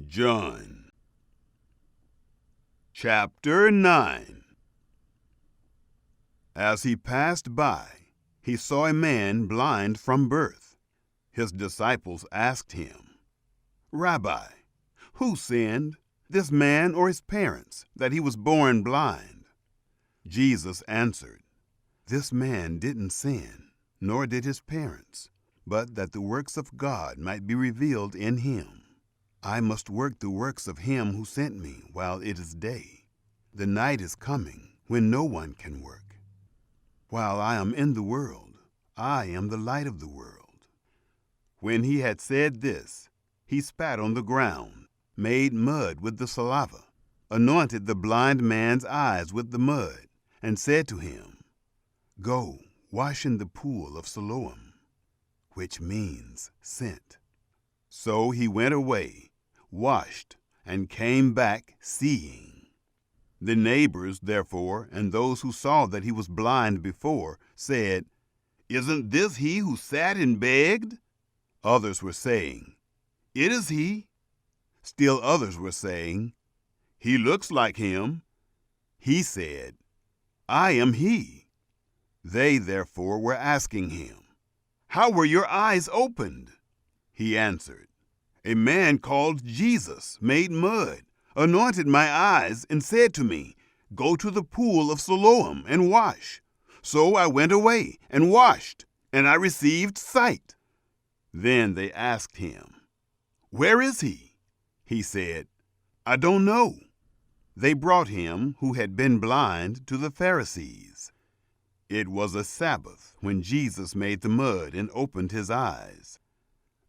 John chapter 9. As he passed by, he saw a man blind from birth. His disciples asked him, "Rabbi, who sinned, this man or his parents, that he was born blind?" Jesus answered, "This man didn't sin, nor did his parents, but that the works of God might be revealed in him. I must work the works of him who sent me while it is day. The night is coming when no one can work. While I am in the world, I am the light of the world." When he had said this, he spat on the ground, made mud with the saliva, anointed the blind man's eyes with the mud, and said to him, "Go, wash in the pool of Siloam," which means sent. So he went away, washed, and came back seeing. The neighbors, therefore, and those who saw that he was blind before, said, "Isn't this he who sat and begged?" Others were saying, "It is he." Still others were saying, "He looks like him." He said, "I am he." They therefore were asking him, "How were your eyes opened?" He answered, "A man called Jesus made mud, anointed my eyes, and said to me, 'Go to the pool of Siloam and wash.' So I went away and washed, and I received sight." Then they asked him, "Where is he?" He said, "I don't know." They brought him, who had been blind, to the Pharisees. It was a Sabbath when Jesus made the mud and opened his eyes.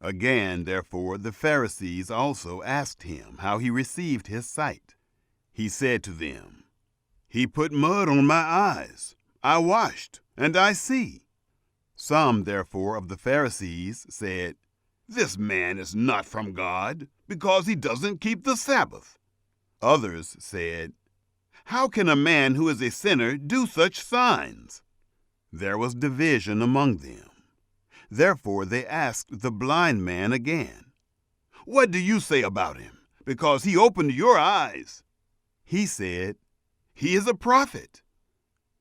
Again, therefore, the Pharisees also asked him how he received his sight. He said to them, "He put mud on my eyes. I washed, and I see." Some, therefore, of the Pharisees said, "This man is not from God, because he doesn't keep the Sabbath." Others said, "How can a man who is a sinner do such signs?" There was division among them. Therefore they asked the blind man again, "What do you say about him, because he opened your eyes?" He said, "He is a prophet."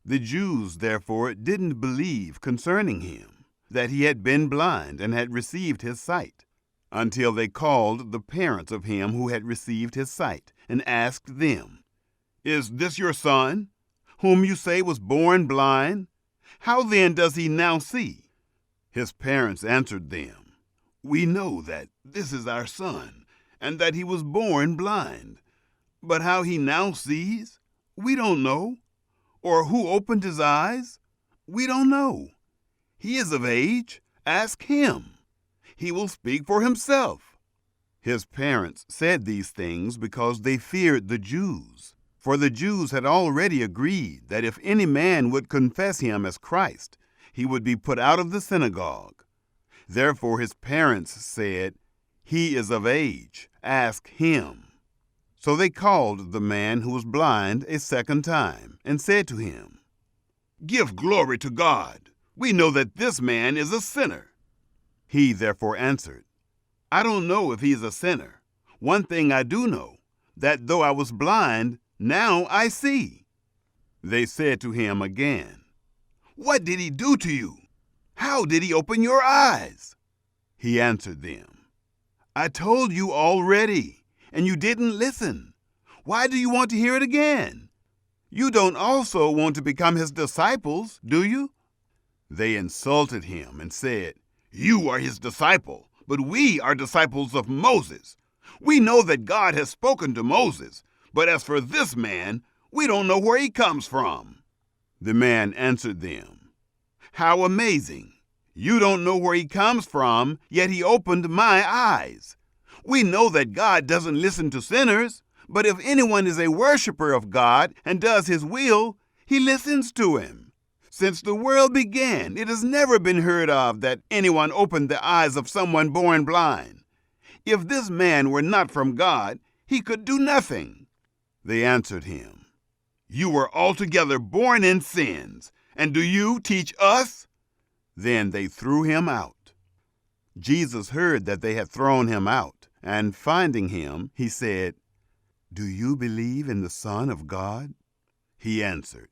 The Jews therefore didn't believe concerning him, that he had been blind and had received his sight, until they called the parents of him who had received his sight, and asked them, "Is this your son, whom you say was born blind? How then does he now see?" His parents answered them, "We know that this is our son, and that he was born blind. But how he now sees, we don't know. Or who opened his eyes, we don't know. He is of age. Ask him. He will speak for himself." His parents said these things because they feared the Jews. For the Jews had already agreed that if any man would confess him as Christ, he would be put out of the synagogue. Therefore his parents said, "He is of age. Ask him." So they called the man who was blind a second time, and said to him, "Give glory to God. We know that this man is a sinner." He therefore answered, "I don't know if he is a sinner. One thing I do know, that though I was blind, now I see." They said to him again, "What did he do to you? How did he open your eyes?" He answered them, "I told you already, and you didn't listen. Why do you want to hear it again? You don't also want to become his disciples, do you?" They insulted him and said, "You are his disciple, but we are disciples of Moses. We know that God has spoken to Moses, but as for this man, we don't know where he comes from." The man answered them, "How amazing! You don't know where he comes from, yet he opened my eyes. We know that God doesn't listen to sinners, but if anyone is a worshiper of God and does his will, he listens to him. Since the world began, it has never been heard of that anyone opened the eyes of someone born blind. If this man were not from God, he could do nothing." They answered him, "You were altogether born in sins, and do you teach us?" Then they threw him out. Jesus heard that they had thrown him out, And finding him, he said, "Do you believe in the Son of God?" He answered,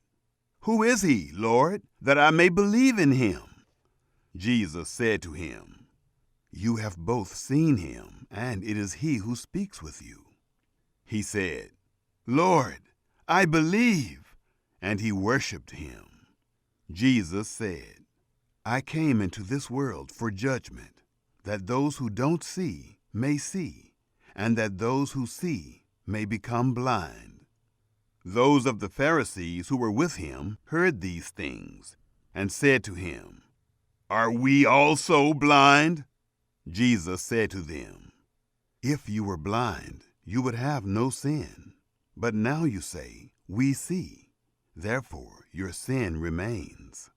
"Who is he, Lord, that I may believe in him?" Jesus said to him, "You have both seen him, and it is he who speaks with you." He said, "Lord, I believe," and he worshipped him. Jesus said, "I came into this world for judgment, that those who don't see may see, and that those who see may become blind." Those of the Pharisees who were with him heard these things and said to him, "Are we also blind?" Jesus said to them, "If you were blind, you would have no sin. But now you say, 'We see.' Therefore your sin remains."